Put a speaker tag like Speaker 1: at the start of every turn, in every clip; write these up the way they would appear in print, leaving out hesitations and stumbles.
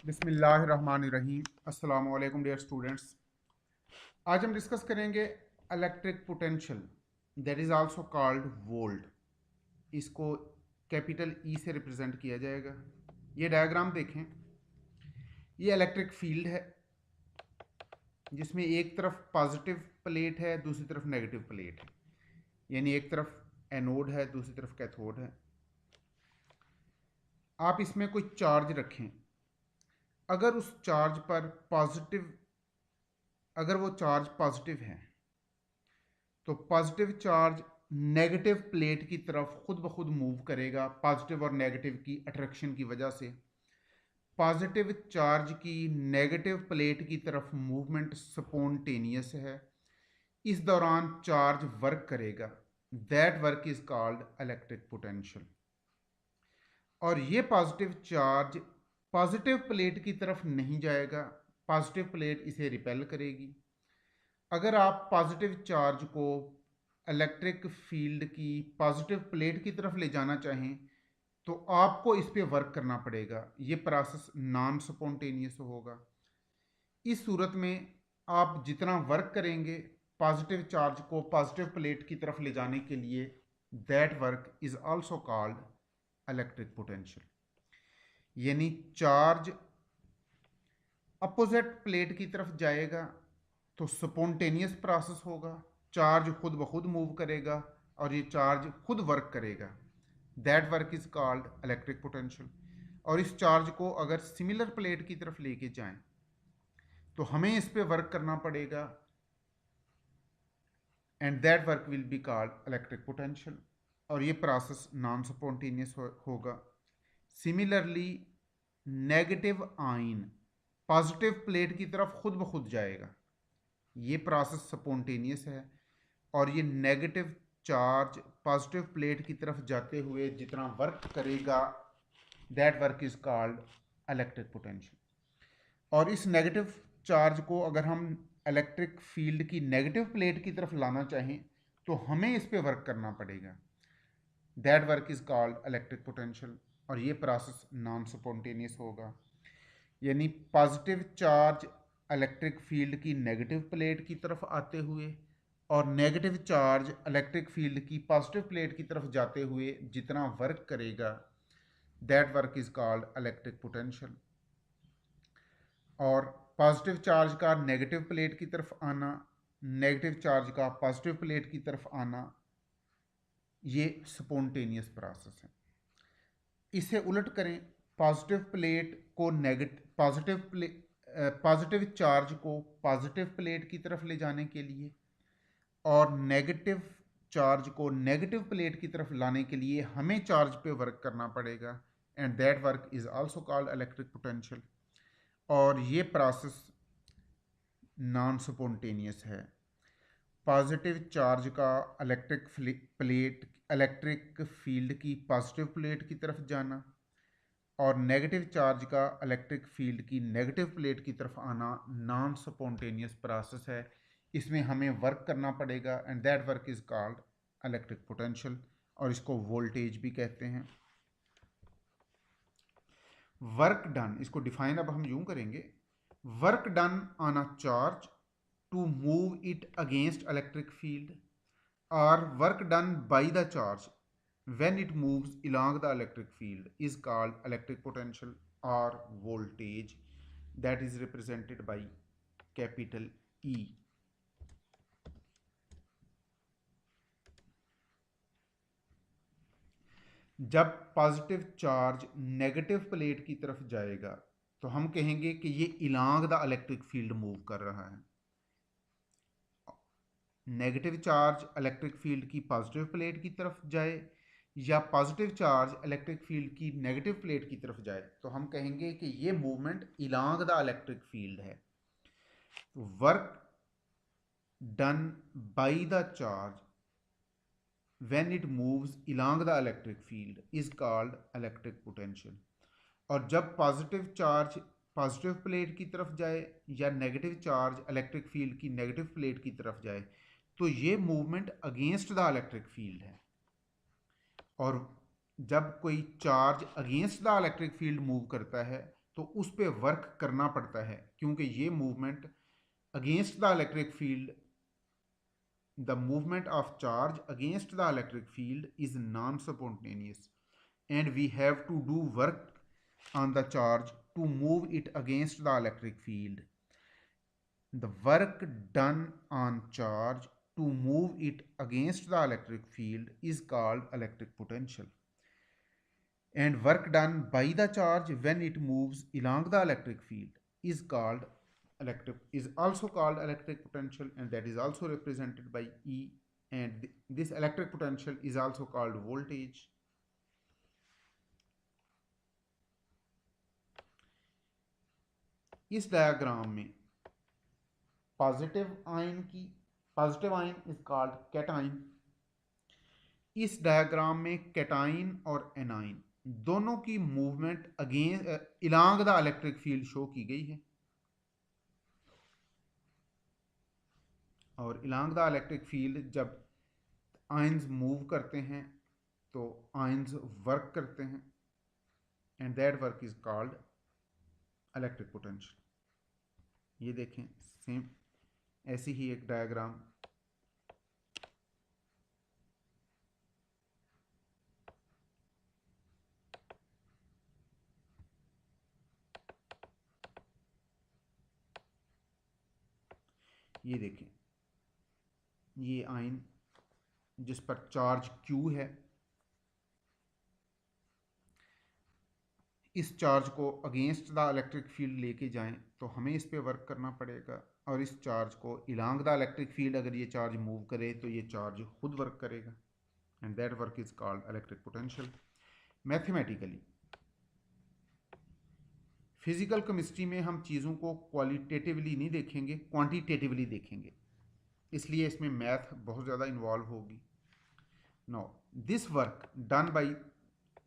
Speaker 1: बिस्मिल्लाहिर्रहमानिर्रहीम। अस्सलामु अलैकुम डियर स्टूडेंट्स। आज हम डिस्कस करेंगे electric potential, that is also called volt. इसको कैपिटल ई से रिप्रेजेंट किया जाएगा। ये डायग्राम देखें, ये इलेक्ट्रिक फील्ड है जिसमें एक तरफ पॉजिटिव प्लेट है, दूसरी तरफ नेगेटिव प्लेट है। यानी एक तरफ एनोड है, दूसरी तरफ कैथोड है। आप इसमें कोई चार्ज रखें, अगर उस चार्ज पर पॉजिटिव अगर वो चार्ज पॉजिटिव है तो पॉजिटिव चार्ज नेगेटिव प्लेट की तरफ खुद ब खुद मूव करेगा। पॉजिटिव और नेगेटिव की अट्रैक्शन की वजह से पॉजिटिव चार्ज की नेगेटिव प्लेट की तरफ मूवमेंट स्पॉन्टेनियस है। इस दौरान चार्ज वर्क करेगा, that work is called electric potential. और ये पॉजिटिव चार्ज पॉजिटिव प्लेट की तरफ नहीं जाएगा, पॉजिटिव प्लेट इसे रिपेल करेगी। अगर आप पॉजिटिव चार्ज को इलेक्ट्रिक फील्ड की पॉजिटिव प्लेट की तरफ ले जाना चाहें तो आपको इस पे वर्क करना पड़ेगा। ये प्रोसेस नॉन स्पॉन्टेनियस होगा। इस सूरत में आप जितना वर्क करेंगे पॉजिटिव चार्ज को पॉजिटिव प्लेट की तरफ ले जाने के लिए, that work is also called electric potential. यानी चार्ज अपोजिट प्लेट की तरफ जाएगा तो स्पॉन्टेनियस प्रोसेस होगा, चार्ज खुद ब खुद मूव करेगा और ये चार्ज खुद वर्क करेगा। That work is called electric potential. और इस चार्ज को अगर सिमिलर प्लेट की तरफ लेके जाएं तो हमें इस पे वर्क करना पड़ेगा, and that work will be called electric potential. और ये प्रोसेस नॉन स्पॉन्टेनियस होगा। Similarly negative ion positive plate की तरफ खुद ब खुद जाएगा, ये प्रोसेस स्पॉन्टेनियस है। और ये नेगेटिव चार्ज पॉजिटिव प्लेट की तरफ जाते हुए जितना वर्क करेगा, that work is called electric potential. और इस नेगेटिव चार्ज को अगर हम इलेक्ट्रिक फील्ड की नेगेटिव प्लेट की तरफ लाना चाहें तो हमें इस पे वर्क करना पड़ेगा, that work is called electric potential. और ये प्रोसेस नॉन स्पॉन्टेनियस होगा। यानी पॉजिटिव चार्ज इलेक्ट्रिक फील्ड की नेगेटिव प्लेट की तरफ आते हुए और नेगेटिव चार्ज इलेक्ट्रिक फील्ड की पॉजिटिव प्लेट की तरफ जाते हुए जितना वर्क करेगा, that work is called electric potential. और पॉजिटिव चार्ज का नेगेटिव प्लेट की तरफ आना, नेगेटिव चार्ज का पॉजिटिव प्लेट की तरफ आना, ये स्पॉन्टेनियस प्रोसेस है। इसे उलट करें, पॉजिटिव प्लेट को पॉजिटिव चार्ज को पॉजिटिव प्लेट की तरफ ले जाने के लिए और नेगेटिव चार्ज को नेगेटिव प्लेट की तरफ लाने के लिए हमें चार्ज पे वर्क करना पड़ेगा, and that work is also called electric potential. और ये प्रोसेस नॉन स्पॉन्टेनियस है। पॉजिटिव चार्ज का इलेक्ट्रिक फील्ड की पॉजिटिव प्लेट की तरफ जाना और नेगेटिव चार्ज का इलेक्ट्रिक फील्ड की नेगेटिव प्लेट की तरफ आना नॉन स्पॉन्टेनियस प्रोसेस है। इसमें हमें वर्क करना पड़ेगा, and that work is called electric potential. और इसको वोल्टेज भी कहते हैं। वर्क डन, इसको डिफाइन अब हम यूं करेंगे, work done on a charge to move it against electric field, or work done by the charge when it moves along the electric field is called electric potential or voltage, that is represented by capital E. जब positive charge negative plate की तरफ जाएगा तो हम कहेंगे कि ये along the electric field move कर रहा है। नेगेटिव चार्ज इलेक्ट्रिक फील्ड की पॉजिटिव प्लेट की तरफ जाए या पॉजिटिव चार्ज इलेक्ट्रिक फील्ड की नेगेटिव प्लेट की तरफ जाए तो हम कहेंगे कि ये movement along the electric field है। Work done by the charge when it moves along the electric field is called electric potential. और जब पॉजिटिव चार्ज पॉजिटिव प्लेट की तरफ जाए या नेगेटिव चार्ज इलेक्ट्रिक फील्ड की नेगेटिव प्लेट की तरफ जाए तो ये movement against the electric field है। और जब कोई charge against the electric field move करता है तो उस पर वर्क करना पड़ता है, क्योंकि ये movement against the electric field, the movement of charge against the electric field is non-spontaneous, and we have to do work on the charge to move it against the electric field. The work done on charge to move it against the electric field is called electric potential, and work done by the charge when it moves along the electric field is also called electric potential, and that is also represented by E, and this electric potential is also called voltage. इस diagram में positive ion is called cation. इस diagram में cation और anion दोनों की movement against along the electric field show की गई है, और इलांग द इलेक्ट्रिक फील्ड जब आयंस मूव करते हैं तो आयंस वर्क करते हैं, and that work is called electric potential. ये देखें सेम ऐसी ही एक डायग्राम ये देखें, ये आयन जिस पर चार्ज Q है, इस चार्ज को अगेंस्ट द इलेक्ट्रिक फील्ड लेके जाएं तो हमें इस पे वर्क करना पड़ेगा, और इस चार्ज को इलांग द इलेक्ट्रिक फील्ड अगर ये चार्ज मूव करे तो ये चार्ज खुद वर्क करेगा, and that work is called electric potential. Mathematically physical chemistry में हम चीज़ों को क्वालिटेटिवली नहीं देखेंगे, क्वांटिटेटिवली देखेंगे, इसलिए इसमें मैथ बहुत ज़्यादा इन्वॉल्व होगी। No this work done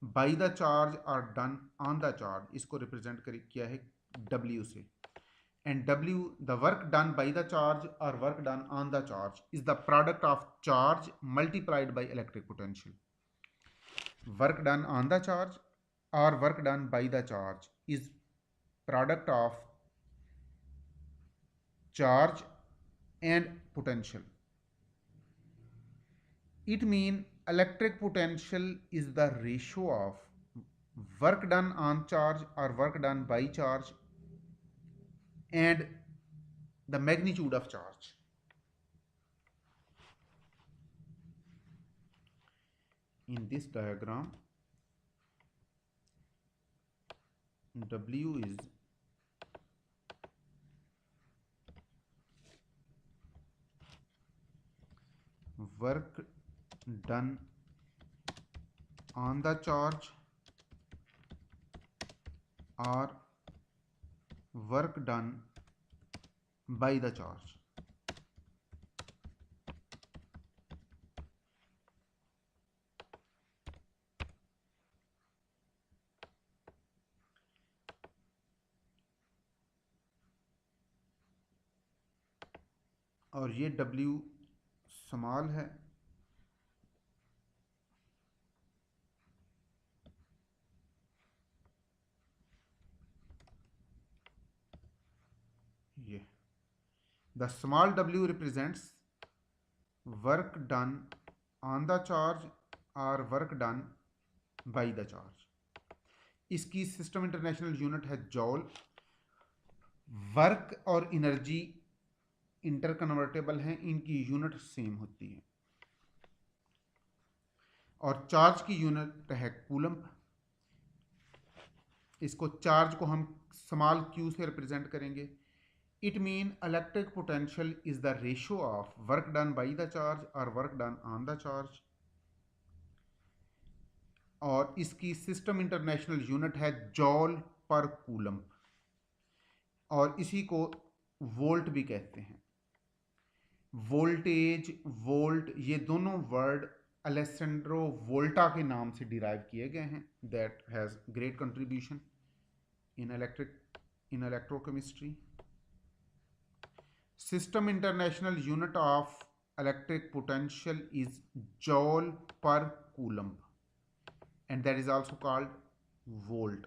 Speaker 1: by the charge और डन ऑन द चार्ज, इसको रिप्रेजेंट किया है W से, and W the work done by the charge और work done on the charge is the product of charge multiplied by electric potential. Work done on the charge और work done by the charge is product of charge and potential. It means electric potential is the ratio of work done on charge or work done by charge and the magnitude of charge. In this diagram, W is work done on the charge or work done by the charge. और ये W small है, ये the small W represents work done on the charge और work done by the charge. इसकी system international unit है joule. Work और energy interconvertible हैं, इनकी यूनिट सेम होती है, और चार्ज की यूनिट है कूलम्ब। इसको चार्ज को हम स्मॉल q से रिप्रेजेंट करेंगे। It mean electric potential is the ratio of work done by the charge और work done on the charge, और इसकी सिस्टम इंटरनेशनल यूनिट है जॉल पर कूलम्ब, और इसी को वोल्ट भी कहते हैं। वोल्टेज, वोल्ट, ये दोनों वर्ड अलेसेंड्रो वोल्टा के नाम से डिराइव किए गए हैं, that has great contribution in electrochemistry. System international unit of electric potential is जॉल पर coulomb, and that is also called volt.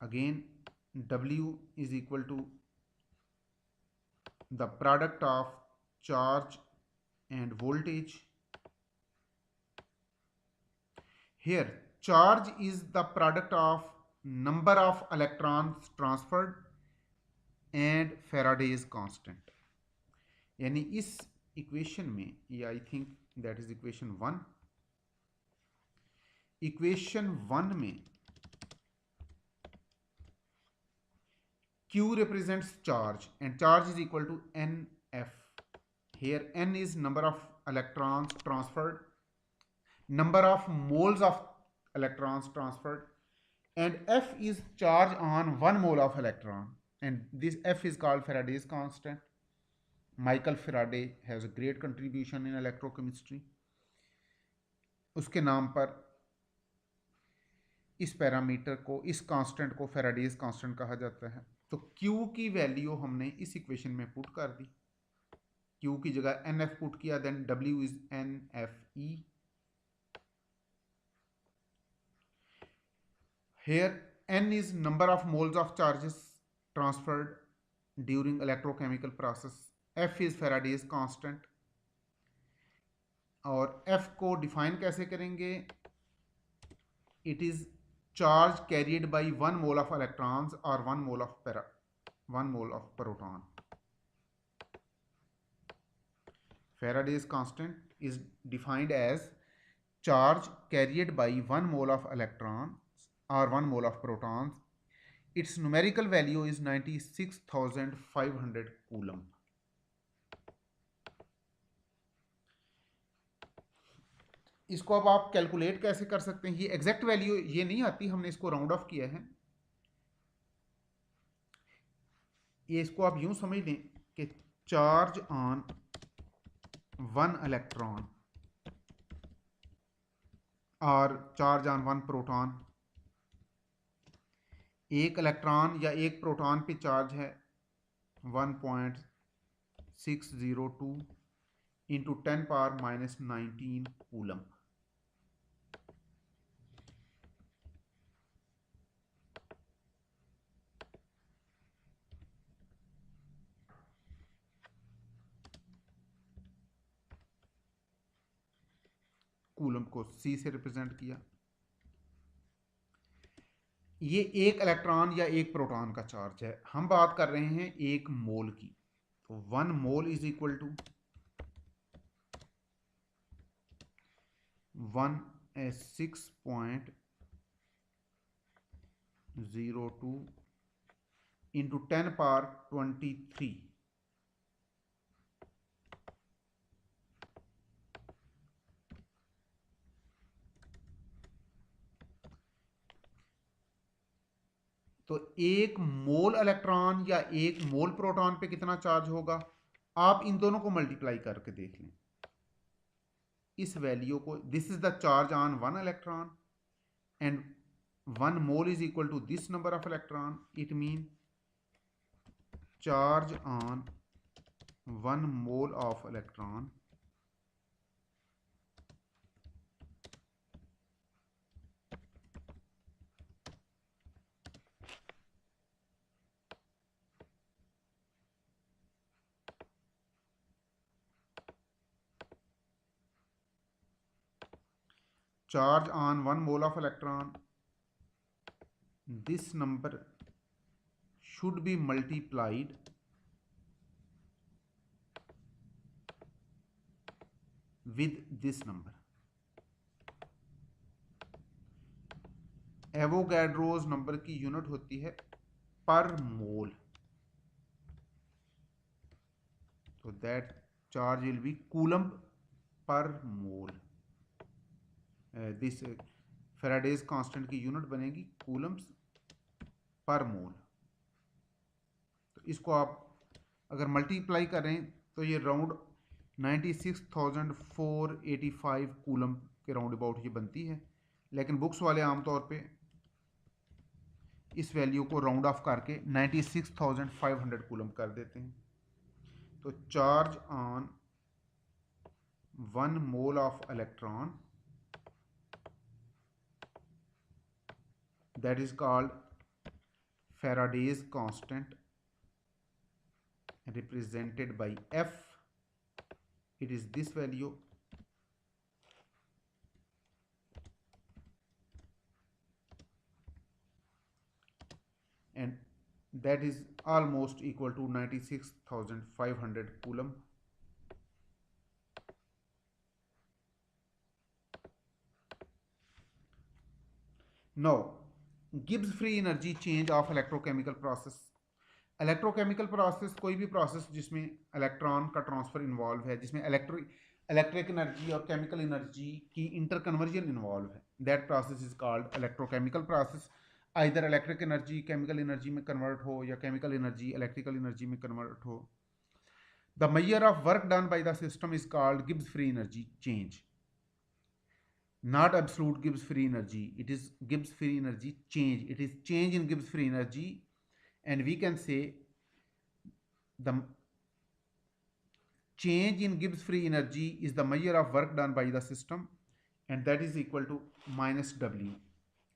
Speaker 1: again W is equal to the product of charge and voltage. Here charge is the product of number of electrons transferred and Faraday's constant. यानी इस equation में, ये I think that is equation 1, equation 1 में Q represents charge and charge is equal to NF. Here N is number of electrons transferred, number of moles of electrons transferred, and F is charge on 1 mole of electron, and this F is called Faraday's constant. Michael Faraday has a great contribution in electrochemistry. उसके नाम पर इस parameter को, इस constant को Faraday's constant कहा जाता है. तो Q की वैल्यू हमने इस इक्वेशन में पुट कर दी. Q की जगह NF पुट किया, then W is NFE. Here N is number of moles of charges transferred during electrochemical process. F is Faraday's constant. और F को डिफाइन कैसे करेंगे? It is charge carried by 1 mole of electrons or 1 mole of proton. Faraday's constant is defined as charge carried by 1 mole of electrons or 1 mole of protons. Its numerical value is 96,500 coulomb. इसको अब आप calculate कैसे कर सकते हैं? ये exact value ये नहीं आती, हमने इसको राउंड ऑफ किया है. ये इसको आप यूं समझ लें कि चार्ज ऑन 1 इलेक्ट्रॉन और चार्ज ऑन 1 प्रोटॉन. एक इलेक्ट्रॉन या एक प्रोटॉन पे चार्ज है 1.602 इंटू 10 पावर -19 कूलम. कूलम को C से रिप्रेजेंट किया. ये एक इलेक्ट्रॉन या एक प्रोटॉन का चार्ज है. हम बात कर रहे हैं 1 मोल की. तो 1 mole is equal to 1s6.02 into 10 power 23. तो 1 मोल इलेक्ट्रॉन या 1 मोल प्रोटॉन पे कितना चार्ज होगा? आप इन दोनों को मल्टीप्लाई करके देख लें. इस वैल्यू को, this is the charge on 1 electron and 1 mole is equal to this number of electron. It mean charge on 1 mole of electron charge on 1 mole of electron, this number should be multiplied with this number. Avogadro's number की unit होती है पर मोल. तो that charge will be coulomb per mole. This Faraday's constant की unit बनेगी Coulomb's पर मोल. तो इसको आप अगर मल्टीप्लाई करें तो ये राउंड 96,485 कूलम के राउंड अबाउट ये बनती है. लेकिन बुक्स वाले आमतौर पे इस वैल्यू को राउंड ऑफ करके 96,500 कूलम कर देते हैं. तो charge on 1 mole of electron, that is called Faraday's constant represented by F, it is this value, and that is almost equal to 96,500 coulomb. Now Gibbs free energy change of electrochemical process. Electrochemical process कोई भी process जिसमें electron का transfer involve है, जिसमें electric energy और chemical energy की inter conversion involve है, that process is called electrochemical process. Either electric energy chemical energy में कन्वर्ट हो या केमिकल एनर्जी इलेक्ट्रिकल एनर्जी में कन्वर्ट हो. The measure of work done by the system is called Gibbs free energy change. Not absolute Gibbs free energy, it is Gibbs free energy change. It is change in Gibbs free energy, and we can say the change in Gibbs free energy is the measure of work done by the system, and that is equal to minus W.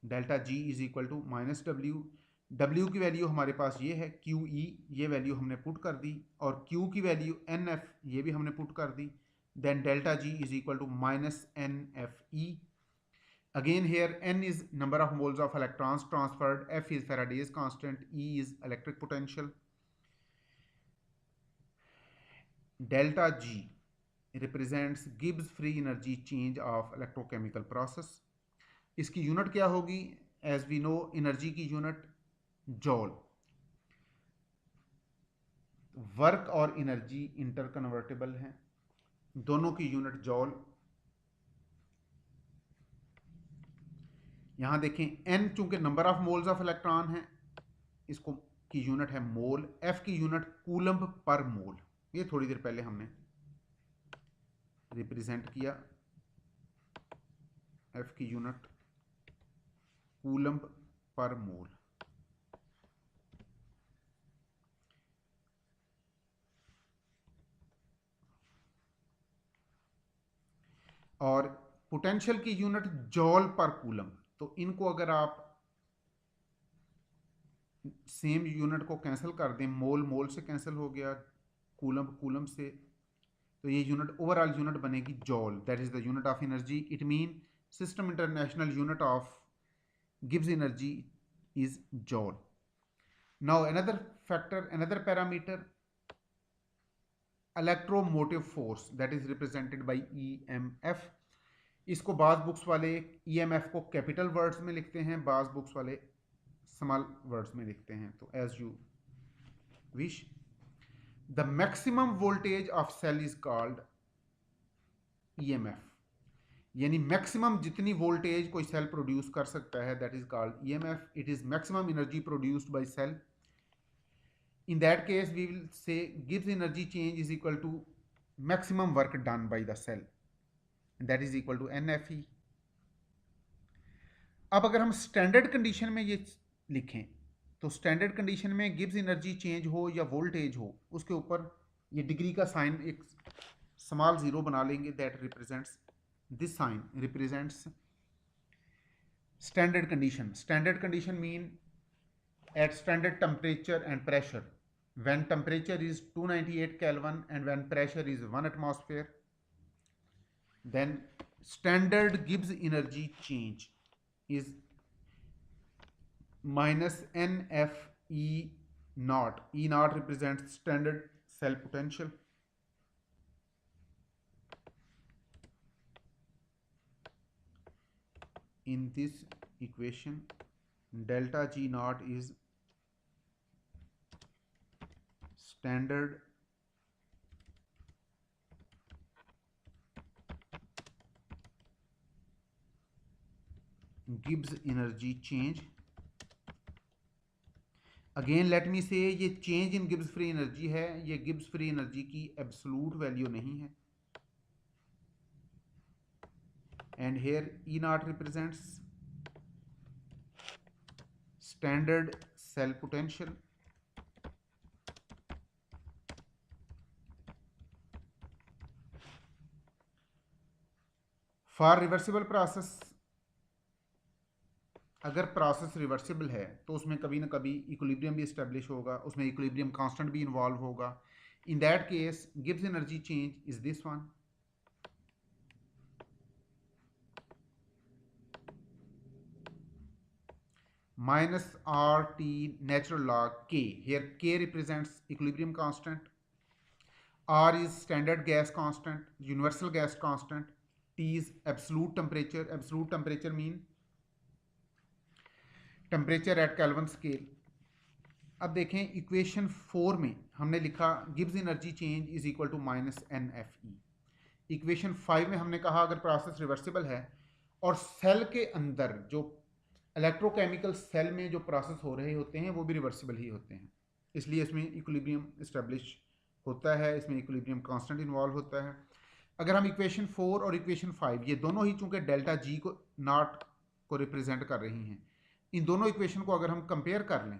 Speaker 1: Delta G is equal to minus W. W की value हमारे पास ये है QE, ये value हमने put कर दी, और Q की value NF ये भी हमने पुट कर दी. Then delta G is equal to minus NFE. Again here N is number of moles of electrons transferred, F is Faraday's constant, E is electric potential. Delta G represents Gibbs free energy change of electrochemical process. इसकी unit क्या होगी? As we know energy की unit जॉल. Work और energy interconvertible हैं, दोनों की unit जॉल. यहां देखें n चूंकि number of moles of electron है, इसको की यूनिट है मोल. f की यूनिट कूलम्ब पर मोल, ये थोड़ी देर पहले हमने रिप्रेजेंट किया. f की यूनिट कूलम्ब पर मोल. और पोटेंशियल की यूनिट जॉल पर कूलम. तो इनको अगर आप सेम यूनिट को कैंसिल कर दें, मोल मोल से कैंसिल हो गया, कूलम कूलम से, तो ये यूनिट ओवरऑल यूनिट बनेगी जॉल. That is the unit of energy. It mean system international unit of Gibbs energy is जॉल. Now another factor, another parameter, electromotive force, that is represented by EMF. इसको बाज books वाले EMF को capital words में लिखते हैं, बाज books वाले small words में लिखते हैं, तो as you wish. The maximum voltage of cell is called EMF. यानी मैक्सिमम जितनी वोल्टेज कोई सेल प्रोड्यूस कर सकता है, that is called EMF. It is maximum energy produced by cell. In that case we will say Gibbs energy change is equal to maximum work done by the cell, and that is equal to NFE. अब अगर हम standard condition में ये लिखें, तो standard condition में Gibbs energy change हो या वोल्टेज हो, उसके ऊपर ये डिग्री का साइन एक स्मॉल जीरो बना लेंगे. That represents, this sign represents standard condition. Standard condition mean at standard temperature and pressure, when temperature is 298 Kelvin and when pressure is 1 atmosphere, then standard Gibbs energy change is minus NFE naught. E naught represents standard cell potential. In this equation, delta G naught is standard Gibbs energy change. Again let me say, ये change in Gibbs free energy है, ये Gibbs free energy की absolute value नहीं है. And here E naught represents standard cell potential. For reversible process, अगर process reversible है तो उसमें कभी ना कभी इक्विलिब्रियम भी इस्टेब्लिश होगा, उसमें इक्विलिब्रियम कांस्टेंट भी इन्वॉल्व होगा. In that case Gibbs energy change is this one. minus RT natural log K. Here K represents equilibrium constant. R is standard gas constant, universal gas constant. T is absolute temperature. Absolute temperature mean temperature at Kelvin scale. अब देखें equation 4 में हमने लिखा Gibbs energy change is equal to minus N F E. Equation 5 में हमने कहा अगर process reversible है और सेल के अंदर जो इलेक्ट्रोकेमिकल सेल में जो प्रोसेस हो रहे होते हैं वो भी रिवर्सिबल ही होते हैं, इसलिए इसमें इक्विलिब्रियम इस्टेब्लिश होता है, इसमें इक्विलिब्रियम कांस्टेंट इन्वॉल्व होता है. अगर हम इक्वेशन 4 और इक्वेशन 5 ये दोनों ही चूंकि डेल्टा जी को नॉट को रिप्रेजेंट कर रही हैं, इन दोनों इक्वेशन को अगर हम कंपेयर कर लें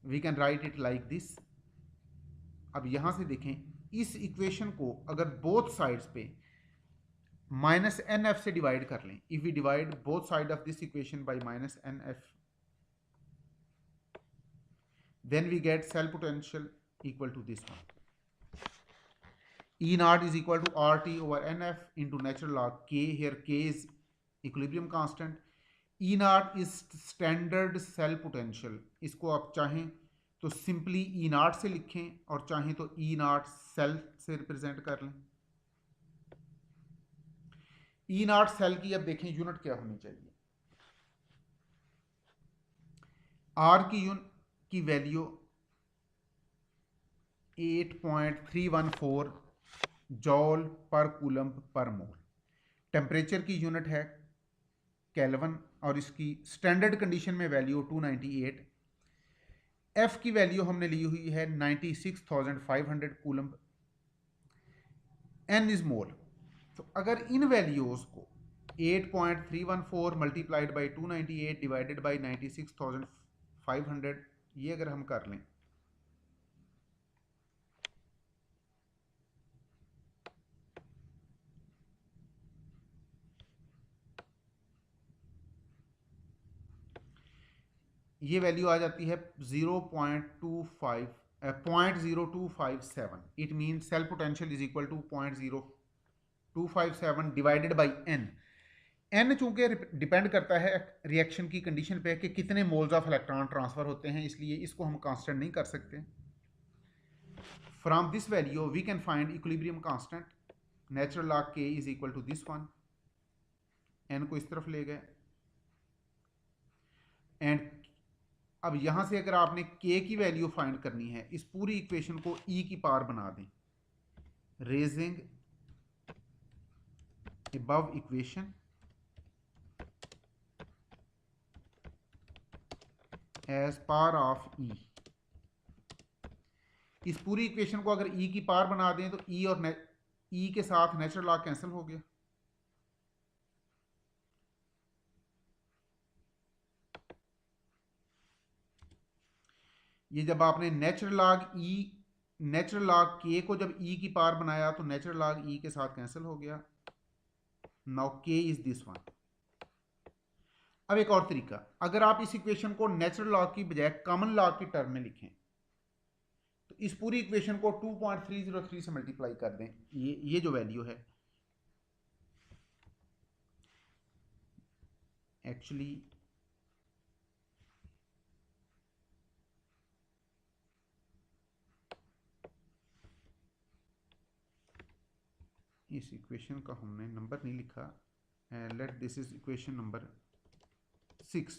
Speaker 1: we can write it like this. अब यहां से देखें इस इक्वेशन को अगर बोथ साइड्स पे माइनस एन एफ से डिवाइड कर लें, if we divide both side of this equation by minus N F, then we get cell potential equal to this one. E naught is equal to RT over NF into natural log K. Here K is equilibrium constant. E naught is standard cell potential. इसको आप चाहें तो simply E naught से लिखें और चाहें तो E naught cell से रिप्रेजेंट कर लें. E naught सेल की अब देखें यूनिट क्या होनी चाहिए. R की वैल्यू 8.314 जॉल पर कूलम पर मोल. टेम्परेचर की यूनिट है केल्विन और इसकी स्टैंडर्ड कंडीशन में वैल्यू 298. एफ की वैल्यू हमने ली हुई है 96,500 कूलम. N is mole. तो अगर इन वैल्यूज को 8.314 मल्टीप्लाइड बाई 298 डिवाइडेड बाई 96,500 ये अगर हम कर लें ये वैल्यू आ जाती है 0.0257. It mean cell potential is equal to 0.0257 divided by N. N चूंकि डिपेंड करता है रिएक्शन की कंडीशन पे कि कितने मोल्स ऑफ इलेक्ट्रॉन ट्रांसफर होते हैं, इसलिए इसको हम कांस्टेंट नहीं कर सकते. From this value we can find equilibrium constant. Natural log K is equal to this one. N को इस तरफ ले गए एंड अब यहां से अगर आपने k की वैल्यू फाइंड करनी है इस पूरी इक्वेशन को e की पावर बना दें. Raising above equation as power of e. इस पूरी इक्वेशन को अगर e की पावर बना दें तो e और e के साथ नेचुरल लॉग कैंसिल हो गया. ये जब आपने नेचुरल लॉग के को जब e की पावर बनाया तो नेचुरल लॉग e के साथ कैंसिल हो गया. Now k is this one. अब एक और तरीका, अगर आप इस इक्वेशन को नेचुरल लॉग की बजाय कॉमन लॉग की टर्म में लिखें तो इस पूरी इक्वेशन को 2.303 से मल्टीप्लाई कर दें. ये जो वैल्यू है एक्चुअली इस इक्वेशन का हमने नंबर नहीं लिखा. Let this is equation number 6.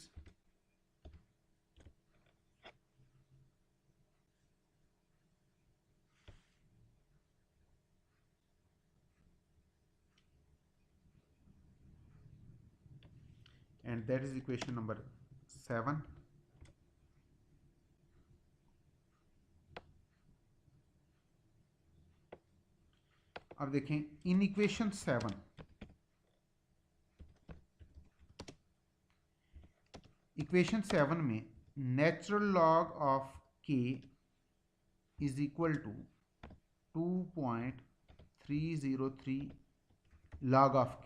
Speaker 1: and that is equation number 7. अब देखें इन इक्वेशन 7 में natural log of k is equal to 2.303 log of k.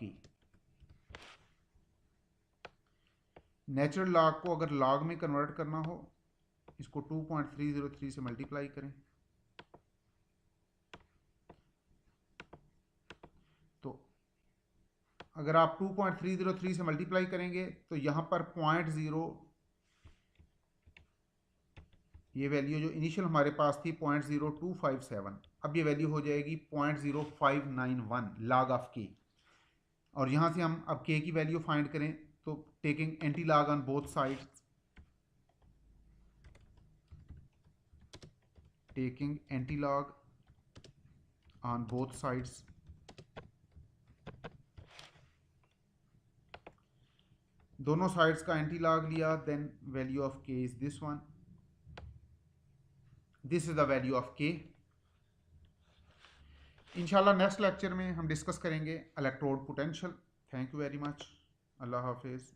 Speaker 1: Natural log को अगर लॉग में कन्वर्ट करना हो, इसको 2.303 से मल्टीप्लाई करें तो अगर आप 2.303 से मल्टीप्लाई करेंगे तो यहाँ पर 0.0, ये वैल्यू जो इनिशियल हमारे पास थी 0.0257, अब ये वैल्यू हो जाएगी 0.0591 log ऑफ के। और यहाँ से हम अब के की वैल्यू फाइंड करें तो taking antilog on both sides, taking antilog on both sides, दोनों साइड्स का एंटी लॉग लिया, then value of K is this one, this is the value of K. इंशाल्लाह नेक्स्ट लेक्चर में हम discuss करेंगे electrode potential. Thank you very much. अल्लाह हाफिज़।